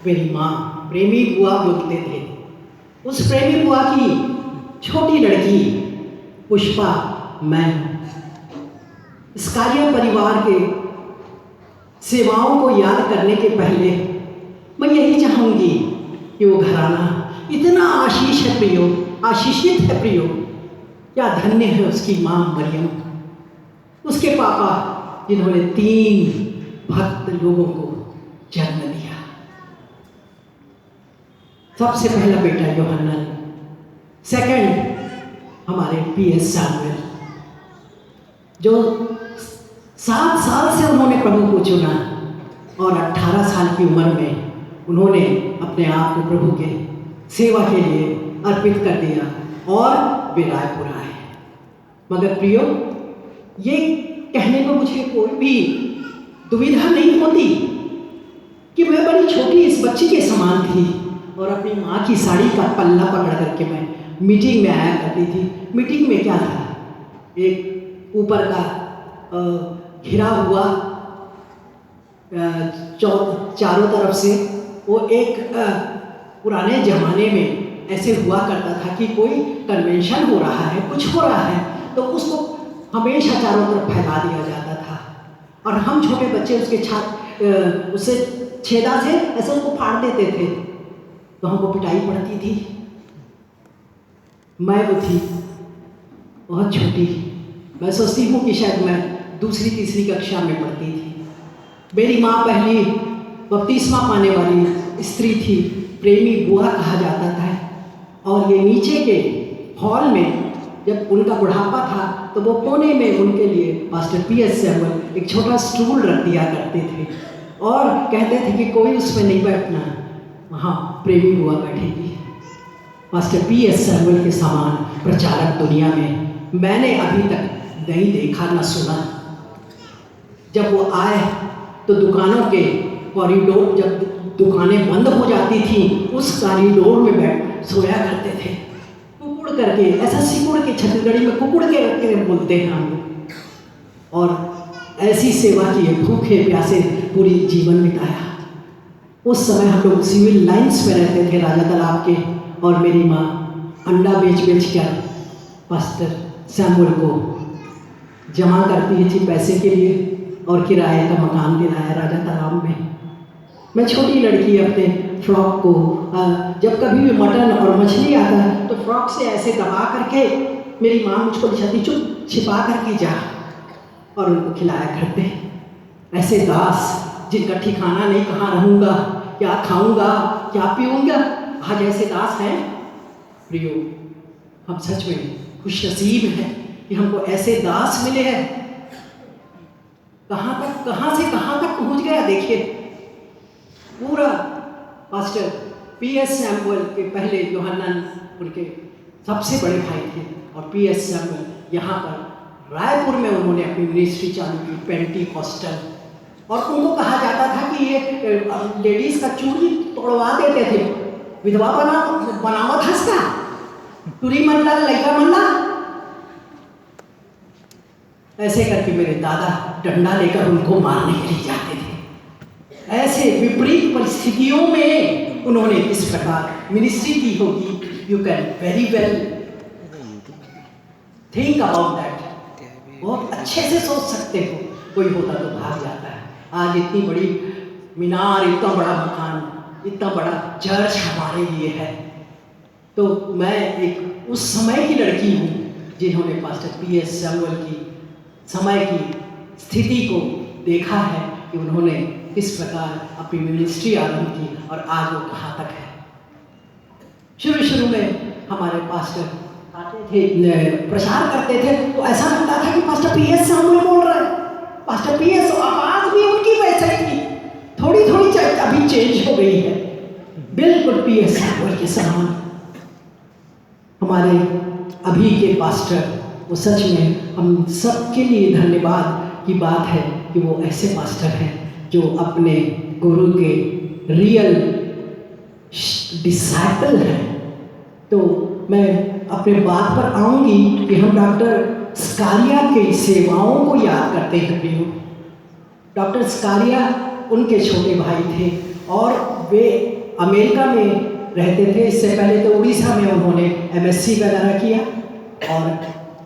मेरी माँ प्रेमी बुआ बोलते थे। उस प्रेमी बुआ की छोटी लड़की पुष्पा मैं हूँ। स्कारिया परिवार के सेवाओं को याद करने के पहले मैं यही चाहूँगी कि वो घराना इतना आशीष है प्रियो, आशीषित है प्रियो, क्या धन्य है उसकी माँ मरियम, उसके पापा जिन्होंने 3 भक्त लोगों को जन्म दिया। सबसे पहला बेटा यूहन्ना, सेकंड हमारे पीएस सैमुअल, जो 7 साल से उन्होंने प्रभु को चुना और 18 साल की उम्र में उन्होंने अपने आप को प्रभु के सेवा के लिए अर्पित कर दिया और वे रायपुर आए। मगर प्रियो, ये कहने में मुझे कोई भी दुविधा नहीं होती कि मैं बड़ी छोटी इस बच्ची के समान थी और अपनी माँ की साड़ी का पल्ला पकड़ करके मैं मीटिंग में आया करती थी। मीटिंग में क्या था, एक ऊपर का घिरा हुआ चारों तरफ से वो एक पुराने ज़माने में ऐसे हुआ करता था कि कोई कन्वेंशन हो रहा है, कुछ हो रहा है तो उसको हमेशा चारों तरफ फैला दिया जाता था और हम छोटे बच्चे उसके उससे छेदा से ऐसे उसको फाड़ देते थे तो हमको पिटाई पड़ती थी। मैं वो थी बहुत छोटी, मैं सोचती हूँ कि शायद मैं दूसरी तीसरी कक्षा में पढ़ती थी। मेरी माँ पहली बपतिस्मा पाने वाली स्त्री थी, प्रेमी बुआ कहा जाता था। और ये नीचे के हॉल में जब उनका बुढ़ापा था तो वो कोने में उनके लिए मास्टर पीएस सैमुअल एक छोटा स्टूल रख दिया करते थे और कहते थे कि कोई उसमें नहीं बैठना, वहाँ प्रेमी बुआ बैठेगी। मास्टर पीएस सैमुअल के समान प्रचारक दुनिया में मैंने अभी तक नहीं देखा न सुना। जब वो आए तो दुकानों के कॉरिडोर, जब दुकानें बंद हो जाती थी उस कॉरिडोर में बैठ सोया करते थे कुकुड़ करके, ऐसा सिकुड़ के, छत्तीसगढ़ी में कुकुड़ के रख के बोलते हैं हम लोग। और ऐसी सेवा की, भूखे प्यासे पूरी जीवन बिताया। उस समय हम लोग सिविल लाइंस में रहते थे राजा तालाब के और मेरी माँ अंडा बेच कर पास्टर सैमुअल को जमा करती थी पैसे के लिए और किराए का मकान दिलाया राजा तालाब में। मैं छोटी लड़की अपने फ्रॉक को जब कभी भी मटन और मछली आता है तो फ्रॉक से ऐसे दबा करके मेरी माँ मुझको दिखाती, चुप छिपा करके जा, और उनको खिलाया करते। ऐसे दास जिनका ठिकाना नहीं, कहाँ रहूँगा, क्या खाऊँगा, क्या पीऊँगा, आज ऐसे दास हैं। प्रियो, हम सच में खुशनसीब हैं कि हमको ऐसे दास मिले हैं। कहाँ से कहाँ तक पहुँच गया देखिए। पूरा पास्टर पीएस सैमुअल के पहले यूहन्ना उनके सबसे बड़े भाई थे और पीएस सैमुअल यहाँ पर रायपुर में उन्होंने अपनी मिनिस्ट्री चालू की, पेंटीकॉस्टल। और उनको कहा जाता था कि ये लेडीज़ का चूड़ी तोड़वा देते थे, विधवा बनावत हंसता, टूरी मनला लड़का मनला, ऐसे करके मेरे दादा डंडा लेकर उनको मारने के लिए जाते थे। ऐसे विपरीत परिस्थितियों में उन्होंने इस प्रकार मिनिस्ट्री की होगी। You can very well think about that. बहुत अच्छे से सोच सकते हो, कोई होता तो भाग जाता है। आज इतनी बड़ी मीनार, इतना बड़ा मकान, इतना बड़ा चर्च हमारे लिए है। तो मैं एक उस समय की लड़की हूँ जिन्होंने पास्टर पीएस सैमुअल की समय की स्थिति को देखा है कि उन्होंने किस प्रकार अपनी मिनिस्ट्री आरंभ की और आज वो कहाँ तक है। शुरू में हमारे पास्टर आते थे, प्रचार करते थे तो ऐसा लगता था कि पास्टर पीएस सैमुअल बोल रहे हैं। पास्टर पीएस, आवाज भी उनकी वैसे ही थी, थोड़ी अभी चेंज हो गई है, बिल्कुल पीएस सैमुअल के समान। हमारे अभी के पास्टर, वो सच में हम सबके लिए धन्यवाद की बात है कि वो ऐसे पास्टर हैं जो अपने गुरु के रियल डिसाइपल हैं। तो मैं अपने बात पर आऊँगी कि हम डॉक्टर स्कारिया की सेवाओं को याद करते हैं। प्रियो, डॉक्टर स्कारिया उनके छोटे भाई थे और वे अमेरिका में रहते थे। इससे पहले तो उड़ीसा में उन्होंने MSc वगैरह किया और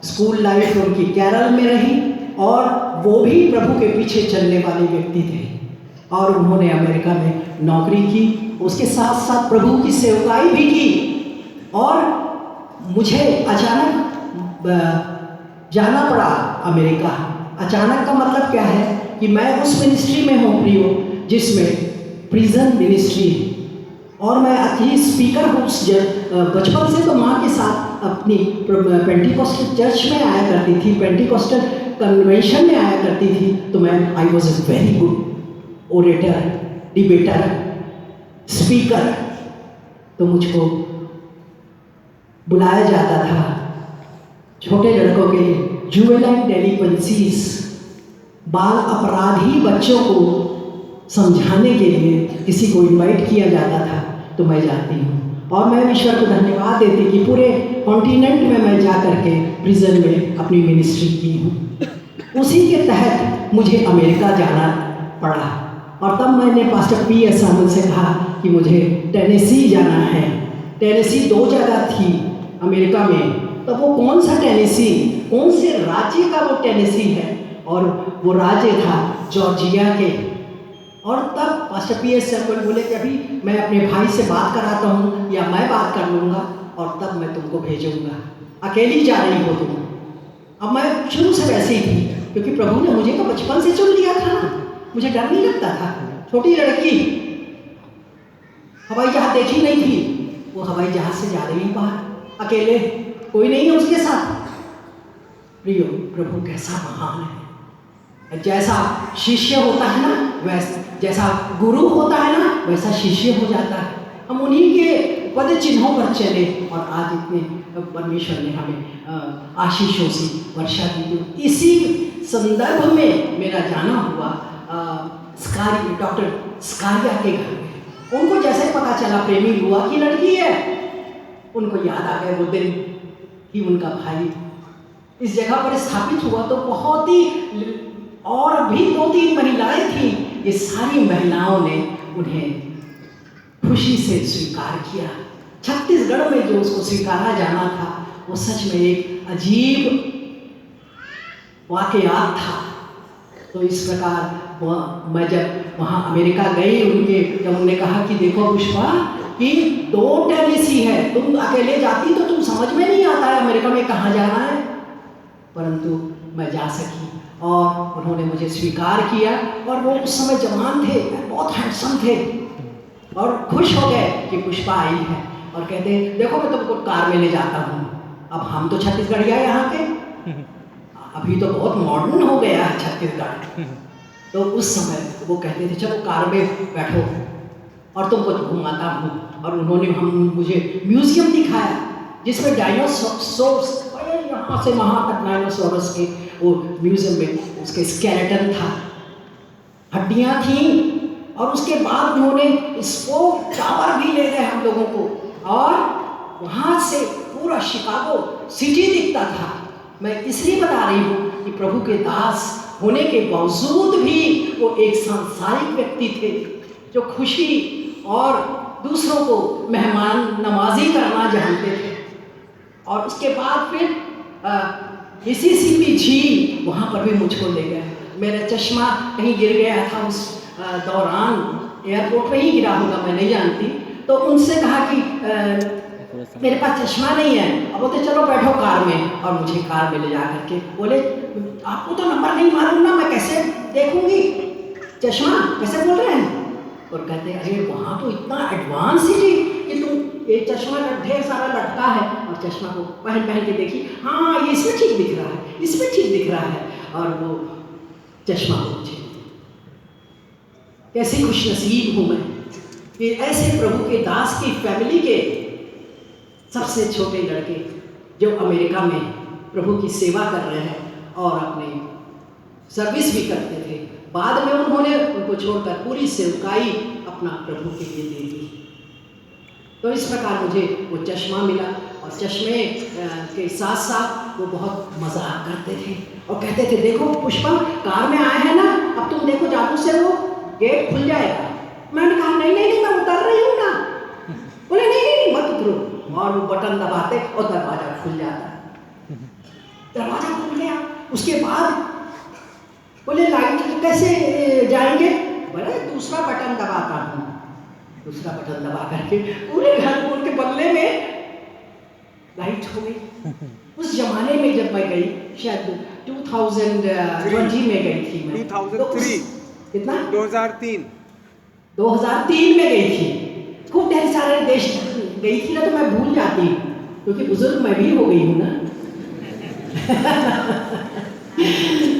स्कूल लाइफ उनकी केरल में रही, और वो भी प्रभु के पीछे चलने वाले व्यक्ति थे और उन्होंने अमेरिका में नौकरी की, उसके साथ साथ प्रभु की सेवकाई भी की। और मुझे अचानक जाना पड़ा अमेरिका। अचानक का मतलब क्या है कि मैं उस मिनिस्ट्री में हूँ प्रियो, जिसमें प्रिजन मिनिस्ट्री है, और मैं अति स्पीकर हूँ। बचपन से तो माँ के साथ अपनी पेंटिकॉस्टल चर्च में आया करती थी, पेंटिकॉस्टल कन्वेंशन में आया करती थी। तो मैं I was a very good orator, debater, speaker. तो मुझको बुलाया जाता था छोटे लड़कों के जुवेनाइल डेलिक्वेंसीज, बाल अपराधी बच्चों को समझाने के लिए किसी को इनवाइट किया जाता था। तो मैं जाती हूँ और मैं ईश्वर को धन्यवाद देती कि पूरे कॉन्टिनेंट में मैं जा कर के प्रिजन में अपनी मिनिस्ट्री की हूँ। उसी के तहत मुझे अमेरिका जाना पड़ा, और तब मैंने पास्टर P.S. सामुल से कहा कि मुझे टेनेसी जाना है। टेनेसी 2 जगह थी अमेरिका में, तो वो कौन सा टेनेसी, कौन से राज्य का वो टेनेसी है, और वो राज्य था जॉर्जिया के। और तब पास्टर P.S. सामुल बोले कि अभी मैं अपने भाई से बात कराता हूँ, या मैं बात कर लूँगा और तब मैं तुमको भेजूँगा, अकेली जा रही हो तुम। अब मैं शुरू से वैसे ही थी, क्योंकि प्रभु ने मुझे तो बचपन से चुन लिया था ना, मुझे डर नहीं लगता था। छोटी लड़की, हवाई जहाज देखी नहीं थी, वो हवाई जहाज से जा रही बाहर अकेले, कोई नहीं है उसके साथ। प्रियो, प्रभु कैसा महान है। जैसा शिष्य होता है ना, वैसा जैसा गुरु होता है ना, वैसा शिष्य हो जाता है। हम उन्हीं के पद चिन्हों पर चले, और आज इतने परमेश्वर ने हमें आशीषों से वर्षा दी। इसी संदर्भ में मेरा जाना हुआ डॉक्टर स्कारिया के घर में। उनको जैसे पता चला प्रेमी हुआ की लड़की है, उनको याद आ गए वो दिन कि उनका भाई इस जगह पर स्थापित हुआ। तो बहुत ही, और भी 2-3 महिलाएं थी, ये सारी महिलाओं ने उन्हें खुशी से स्वीकार किया। छत्तीसगढ़ में जो उसको स्वीकारा जाना था, वो सच में एक अजीब वाकयात था। तो इस प्रकार मैं जब वहाँ अमेरिका गई, जब उन्होंने कहा कि देखो पुष्पा कि 2 टेनेसी है, तुम अकेले जाती तो तुम समझ में नहीं आता है अमेरिका में कहाँ जाना है, परंतु मैं जा सकी और उन्होंने मुझे स्वीकार किया। और वो उस समय जवान थे, बहुत हैंडसम थे, और खुश हो गए कि पुष्पा आई है, और कहते देखो मैं तुमको कार में ले जाता हूँ। अब हम तो छत्तीसगढ़िया यहाँ के, अभी तो बहुत मॉडर्न हो गया है छत्तीसगढ़। तो उस समय वो कहते थे चलो कार में बैठो और तुमको घुमाता हूँ। और उन्होंने मुझे म्यूजियम दिखाया जिसमें डायनासोर्स, यहाँ से वहाँ तक डायनासोरस के वो म्यूजियम में उसके स्केलेटन था, हड्डियाँ थीं। और उसके बाद उन्होंने स्पोक टावर भी ले गए हम लोगों को, और वहाँ से पूरा शिकागो सिटी दिखता था। मैं इसलिए बता रही हूँ कि प्रभु के दास होने के बावजूद भी वो एक सांसारिक व्यक्ति थे जो खुशी और दूसरों को मेहमान नवाजी करना जानते थे। और उसके बाद फिर मिसिसिपी झील, वहाँ पर भी मुझको ले गया। मेरा चश्मा कहीं गिर गया था उस दौरान, एयरपोर्ट में ही गिरा होगा, मैं नहीं जानती। तो उनसे कहा कि मेरे पास चश्मा नहीं है। अब बोलते चलो बैठो कार में, और मुझे कार में ले जा करके बोले आपको तो नंबर नहीं मालूम ना, मैं कैसे देखूंगी चश्मा, कैसे बोल रहे हैं। और कहते अरे वहाँ तो इतना एडवांस सिटी कि तुम एक चश्मा ढेर सारा लटका है, और चश्मा को पहन के देखी, हाँ ये इसमें ठीक दिख रहा है, इसमें ठीक दिख रहा है। और वो चश्मा मुझे, कैसी खुशनसीब हूँ मैं कि ऐसे प्रभु के दास की फैमिली के सबसे छोटे लड़के जो अमेरिका में प्रभु की सेवा कर रहे हैं और अपने सर्विस भी करते थे। बाद में उन्होंने उनको छोड़कर पूरी सेवकाई अपना प्रभु के लिए दे दी। तो इस प्रकार मुझे वो चश्मा मिला, और चश्मे के साथ साथ वो बहुत मजाक करते थे और कहते थे देखो पुष्पा कार में आए हैं ना, अब तुम देखो जादू से वो गेट खुल जाएगा, मैंने कहा नहीं नहीं नहीं, मैं उतर रही हूँ ना। बोले नहीं नहीं नहीं, मत उतरो। और वो बटन दबाते और दरवाजा खुल जाता। दरवाजा खुल गया। उसके बाद बोले लाइट कैसे जाएंगे? बोले दूसरा बटन दबाता हूँ। दूसरा बटन दबा करके पूरे घर को उनके बंगले में लाइट हो गई। उस जमाने में जब मैं गई, शायद 2020 में गई थी मैं। 2003 कितना? 2003 में गई थी। खूब ढेर सारे देश गई थी ना, तो मैं भूल जाती हूँ क्योंकि बुजुर्ग मैं भी हो गई हूँ ना।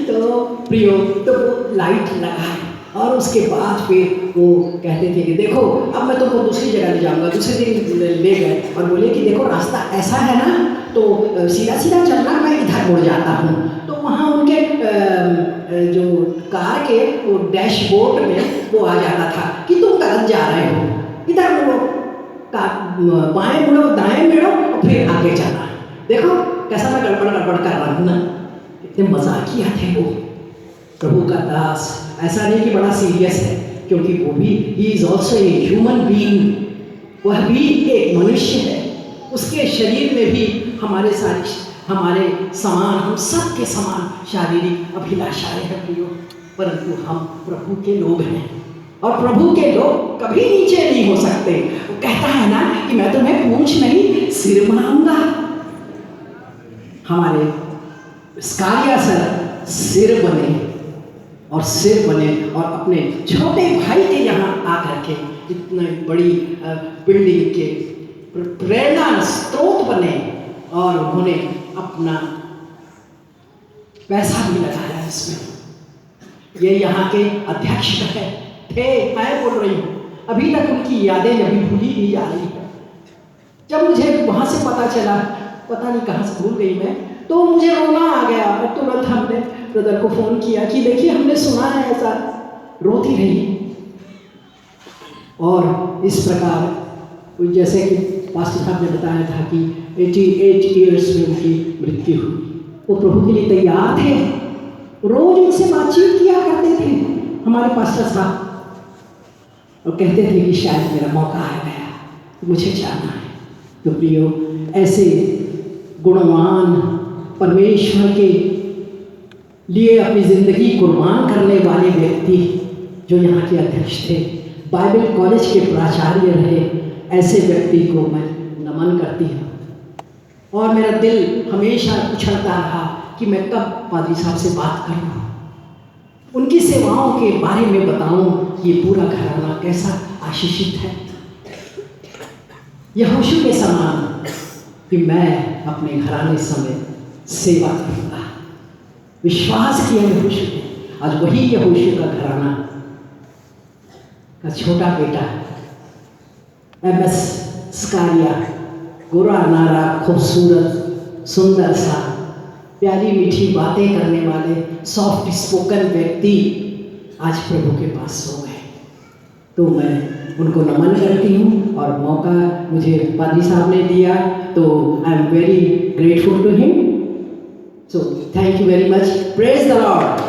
तो प्रियो, तो वो लाइट लगाए और उसके बाद फिर वो कहते थे कि देखो अब मैं तुमको दूसरी जगह ले जाऊंगा। दूसरे दिन ले गए और बोले कि देखो रास्ता ऐसा है ना, तो सीधा सीधा चलना, मैं इधर मुड़ जाता हूँ। तो वहाँ उनके जो कार के वो डैशबोर्ड में वो आ जाता था कि तुम गलत जा रहे हो, इधर मुड़ो, बाएं मुड़ो, दाएं मुड़ो और फिर आगे जाना। देखो कैसा मैं गड़बड़ गड़बड़ कर रहा हूँ ना। कितने मजाकिया थे वो प्रभु का दास। ऐसा नहीं कि बड़ा सीरियस है, क्योंकि वो भी he is also a human being. वह भी एक मनुष्य है। उसके शरीर में भी हमारे समान, हम सब के समान शारीरिक अभिलाषाएं हैं प्रियो, परंतु हम प्रभु के लोग हैं और प्रभु के लोग कभी नीचे नहीं हो सकते। वो कहता है ना कि मैं तुम्हें पूंछ नहीं सिर बनाऊंगा। हमारे स्कारिया सर सिर बने और अपने छोटे भाई के यहाँ आकर के इतनी बड़ी बिल्डिंग के प्रेरणा स्रोत बने और उन्होंने अपना पैसा भी लगाया इसमें। ये यहाँ के अध्यक्ष थे, मैं बोल रही हूँ, अभी तक उनकी यादें अभी भूली नहीं जा रही है। जब मुझे वहाँ से पता चला, पता नहीं कहाँ से भूल गई मैं, तो मुझे रोना आ गया और तुरंत हमने ब्रदर को फ़ोन किया कि देखिए हमने सुना है ऐसा। रोती रही। और इस प्रकार जैसे कि पास्टर साहब ने बताया था कि 88 ईयर्स में उनकी मृत्यु हुई। वो प्रभु के लिए तैयार थे, रोज उनसे बातचीत किया करते थे हमारे पास्टर साहब, और कहते थे कि शायद मेरा मौका आ गया, मुझे जाना है। तो प्रियो, ऐसे गुणवान परमेश्वर के लिए अपनी ज़िंदगी कुर्बान करने वाले व्यक्ति जो यहाँ के अध्यक्ष थे, बाइबल कॉलेज के प्राचार्य रहे, ऐसे व्यक्ति को मैं नमन करती हूँ। और मेरा दिल हमेशा उछलता रहा कि मैं कब पादरी साहब से बात करूँ, उनकी सेवाओं के बारे में बताऊँ, ये पूरा घराना कैसा आशीषित है। यहोशू के समान कि मैं अपने घराने समेत सेवा करूँगा। विश्वास किया यहोशू ने, आज वही यहोशू का घराना का छोटा बेटा MS स्कारिया, गोरा नारा, खूबसूरत, सुंदर सा, प्यारी मीठी बातें करने वाले, सॉफ्ट स्पोकन व्यक्ति आज प्रभु के पास सो गए। तो मैं उनको नमन करती हूँ और मौका मुझे पादरी साहब ने दिया, तो I am very grateful to him. So thank you very much. Praise the Lord.